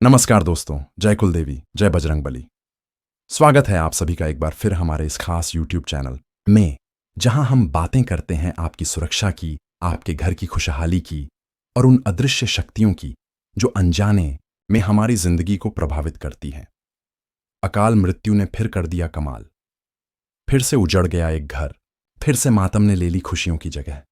नमस्कार दोस्तों, जय कुलदेवी, जय बजरंगबली। स्वागत है आप सभी का एक बार फिर हमारे इस खास YouTube चैनल में, जहां हम बातें करते हैं आपकी सुरक्षा की, आपके घर की खुशहाली की और उन अदृश्य शक्तियों की जो अनजाने में हमारी जिंदगी को प्रभावित करती हैं। अकाल मृत्यु ने फिर कर दिया कमाल, फिर से उजड़ गया एक घर, फिर से मातम ने ले ली खुशियों की जगह।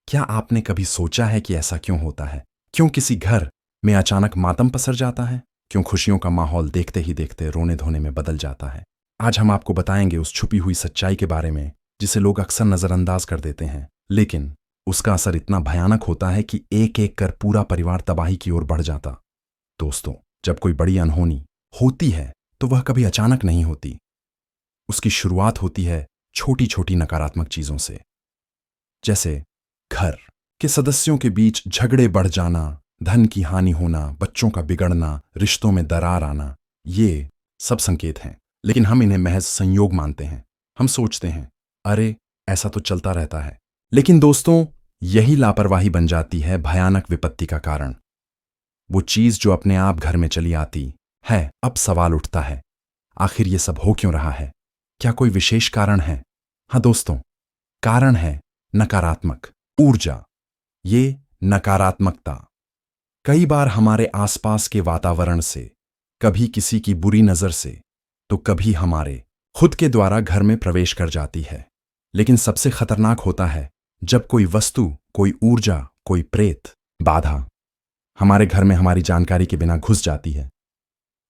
क्या आपने कभी सोचा है कि ऐसा क्यों होता है? क्यों किसी घर में अचानक मातम पसर जाता है? क्यों खुशियों का माहौल देखते ही देखते रोने धोने में बदल जाता है? आज हम आपको बताएंगे उस छुपी हुई सच्चाई के बारे में जिसे लोग अक्सर नजरअंदाज कर देते हैं, लेकिन उसका असर इतना भयानक होता है कि एक एक कर पूरा परिवार तबाही की ओर बढ़ जाता। दोस्तों, जब कोई बड़ी अनहोनी होती है तो वह कभी अचानक नहीं होती। उसकी शुरुआत होती है छोटी छोटी नकारात्मक चीजों से, जैसे घर के सदस्यों के बीच झगड़े बढ़ जाना, धन की हानि होना, बच्चों का बिगड़ना, रिश्तों में दरार आना। ये सब संकेत हैं, लेकिन हम इन्हें महज संयोग मानते हैं। हम सोचते हैं, अरे ऐसा तो चलता रहता है। लेकिन दोस्तों, यही लापरवाही बन जाती है भयानक विपत्ति का कारण। वो चीज जो अपने आप घर में चली आती है। अब सवाल उठता है, आखिर ये सब हो क्यों रहा है? क्या कोई विशेष कारण है? हाँ दोस्तों, कारण है नकारात्मक ऊर्जा। ये नकारात्मकता कई बार हमारे आसपास के वातावरण से, कभी किसी की बुरी नजर से, तो कभी हमारे खुद के द्वारा घर में प्रवेश कर जाती है। लेकिन सबसे खतरनाक होता है जब कोई वस्तु, कोई ऊर्जा, कोई प्रेत, बाधा हमारे घर में हमारी जानकारी के बिना घुस जाती है।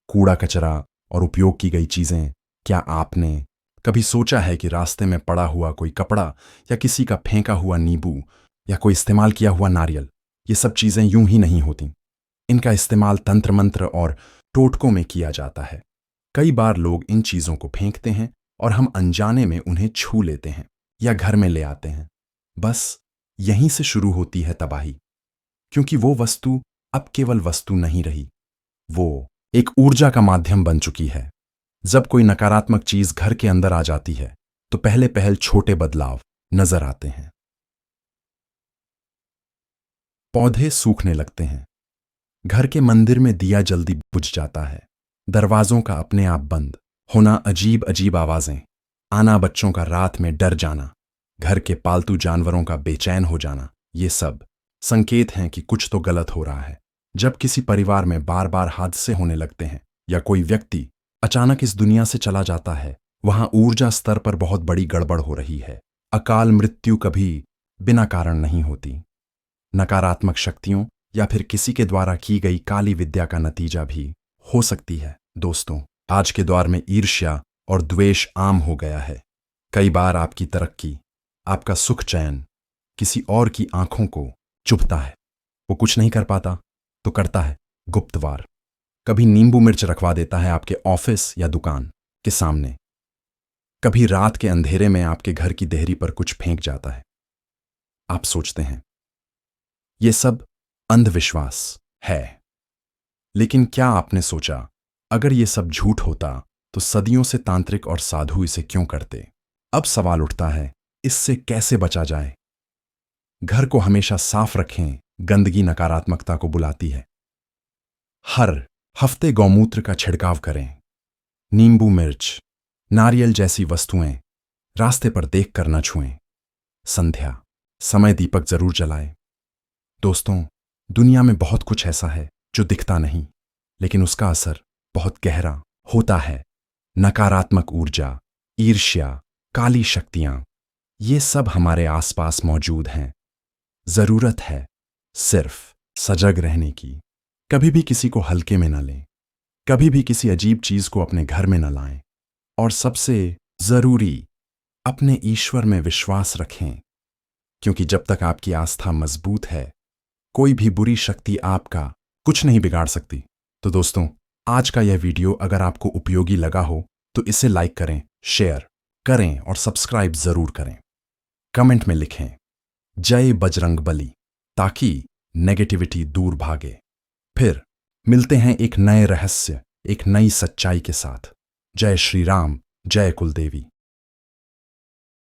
कूड़ा कचरा और उपयोग की गई चीजें। क्या आपने कभी सोचा है कि रास्ते में पड़ा हुआ कोई कपड़ा या किसी का फेंका हुआ नींबू या कोई इस्तेमाल किया हुआ नारियल, ये सब चीजें यूं ही नहीं होती। इनका इस्तेमाल तंत्र मंत्र और टोटकों में किया जाता है। कई बार लोग इन चीजों को फेंकते हैं और हम अनजाने में उन्हें छू लेते हैं या घर में ले आते हैं। बस यहीं से शुरू होती है तबाही, क्योंकि वो वस्तु अब केवल वस्तु नहीं रही, वो एक ऊर्जा का माध्यम बन चुकी है। जब कोई नकारात्मक चीज घर के अंदर आ जाती है तो पहले पहल छोटे बदलाव नजर आते हैं। पौधे सूखने लगते हैं, घर के मंदिर में दिया जल्दी बुझ जाता है, दरवाजों का अपने आप बंद होना, अजीब अजीब आवाजें आना, बच्चों का रात में डर जाना, घर के पालतू जानवरों का बेचैन हो जाना, ये सब संकेत हैं कि कुछ तो गलत हो रहा है। जब किसी परिवार में बार बार हादसे होने लगते हैं या कोई व्यक्ति अचानक इस दुनिया से चला जाता है, वहां ऊर्जा स्तर पर बहुत बड़ी गड़बड़ हो रही है। अकाल मृत्यु कभी बिना कारण नहीं होती। नकारात्मक शक्तियों या फिर किसी के द्वारा की गई काली विद्या का नतीजा भी हो सकती है। दोस्तों, आज के दौर में ईर्ष्या और द्वेष आम हो गया है। कई बार आपकी तरक्की, आपका सुख चैन किसी और की आंखों को चुभता है। वो कुछ नहीं कर पाता तो करता है गुप्त वार। कभी नींबू मिर्च रखवा देता है आपके ऑफिस या दुकान के सामने, कभी रात के अंधेरे में आपके घर की देहरी पर कुछ फेंक जाता है। आप सोचते हैं ये सब अंधविश्वास है, लेकिन क्या आपने सोचा, अगर ये सब झूठ होता तो सदियों से तांत्रिक और साधु इसे क्यों करते? अब सवाल उठता है, इससे कैसे बचा जाए? घर को हमेशा साफ रखें, गंदगी नकारात्मकता को बुलाती है। हर हफ्ते गौमूत्र का छिड़काव करें। नींबू मिर्च, नारियल जैसी वस्तुएं रास्ते पर देखकर न छुएं। संध्या समय दीपक जरूर जलाएं। दोस्तों, दुनिया में बहुत कुछ ऐसा है जो दिखता नहीं, लेकिन उसका असर बहुत गहरा होता है। नकारात्मक ऊर्जा, ईर्ष्या, काली शक्तियां, ये सब हमारे आसपास मौजूद हैं। जरूरत है सिर्फ सजग रहने की। कभी भी किसी को हल्के में न लें, कभी भी किसी अजीब चीज को अपने घर में न लाएं, और सबसे जरूरी, अपने ईश्वर में विश्वास रखें, क्योंकि जब तक आपकी आस्था मजबूत है, कोई भी बुरी शक्ति आपका कुछ नहीं बिगाड़ सकती। तो दोस्तों, आज का यह वीडियो अगर आपको उपयोगी लगा हो तो इसे लाइक करें, शेयर करें और सब्सक्राइब जरूर करें। कमेंट में लिखें जय बजरंगबली, ताकि नेगेटिविटी दूर भागे। फिर मिलते हैं एक नए रहस्य, एक नई सच्चाई के साथ। जय श्री राम, जय कुलदेवी।